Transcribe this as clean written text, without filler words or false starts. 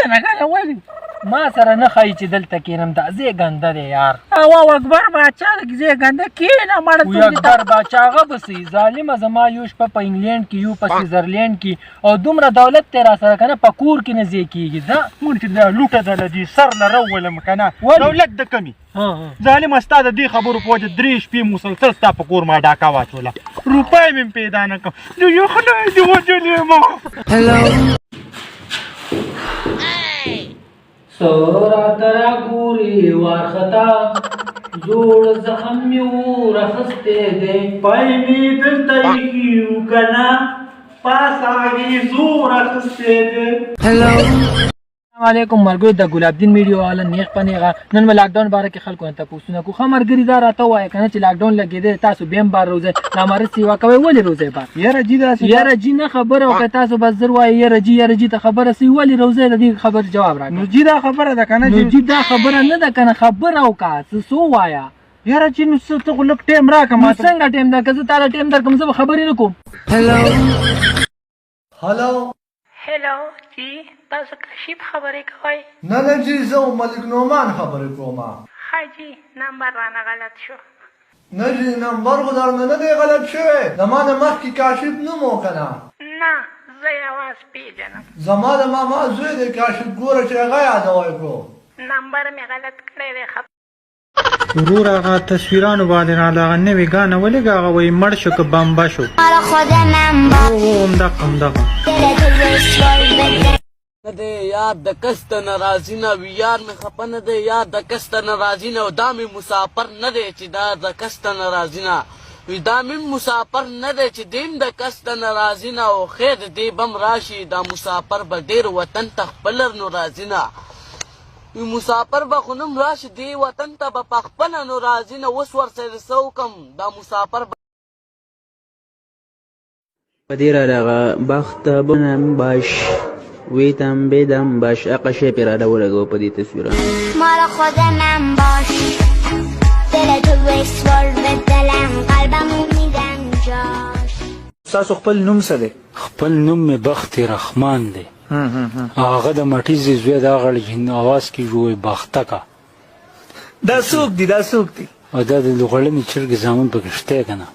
کښېنه کنه ولې ما سره نه ښایي چې دلته کښېنم دا زېږنده دی یار الله اکبر باچا د زېږنده کښېنه مړه وی اکبر باچا هغه بسې ظالمه زما یو شپه په انګلینډ کې یو په سویزرلینډ کې او دومره دولت دی را سره که نه په کور کې نه ځای کېږي ځه مونږ چې دا لوټه دله دي سر له راولم که نه دولت د کمي ظالمه ستا د دې خبرو په وجه 3 شپې مسلسل ستا په کور ما ډاکه واچوله روپۍ مې پیدا نه کړم نو یو خدای دې وجلې ما راته راګورې وارخطا زوړ زخم مې ورخستی دی پای مې دلته ایښي وو که نه پاس هغې زور اخیستی دی السلام علیکم ملګرو د ګلاب دین میډیا والا نیغ په نیغه نن مې لاکډاون باره کې خلکو نه تپوسونه کوو ښه ملګري دا راته ووایه که نه چې لاکډاون لګېدی تاسو بیا هم بار روځئ نامرد سیوا کوئ ولې روځئ بار یاره جي داسې یاره جي نه خبره وکړه تاسو بس زر وایئ یاره جي ته خبره سي ولې روځئ د دې خبرې جواب راکړه نو جي دا خبره ده که نه نو جي دا خبره نه ده که نه خبره وکړه څه ووایه یاره چې نو څه ته خو لږ ټایم راکړه نو څنګه ټایم ده که زه تا له ټایم درکړم زه به خبرې نه کوم هلو جی تاسو کشیف خبرې کوئ نه جی زه ملک نعمان خبرې کوم ښه جی نمبر رانه غلط شو نه جی نمبر خو درنه نه دی غلط شوی زما نه مخکې کاشف نوم و که نه نه زه یې اواز پیژنم زما د ماما زوی دی کاشف ګوره چې هغه یادوی کړو نمبر مې غلط کړی دی ورور هغه تصویرانو باندې راغله هغه نوې ګانه ولېږه هغه وایي مړ شو که بمبه شو همدغه نه دی یار د کس ته ناراضي نه وي یار مې خفه نه دی یار د کس ته ناراضي نه دا مې مسافر نه دی چې دا د کس ته ناراضي نه وي دا مې مسافر نه دی چې دیم د کس ته ناراضي نه او خیر دی بم راشي دا مسافر به ډېر وطن ته خپله نو راضي نه وي مسافر به خو نوم راشي دې وطن ته به په خپله نو راضي نه اوس ورسره څه وکړم دا مسافر په دې راغه بخت بنم باش ویتم بدم باش اقشه پر را ولګو په دې تصویرونه مال خودمم باش دل تو وسوال بدلم قلبمو میدم جاش تاسو خپل نوم څه دی خپل نوم مې بخت رحمان دی هغه د مټیزې زوی د هغه جن اواز کې جوړ بخته کا دا څوک دی او دا د لغړنې چرګې زامن پکې شته که نه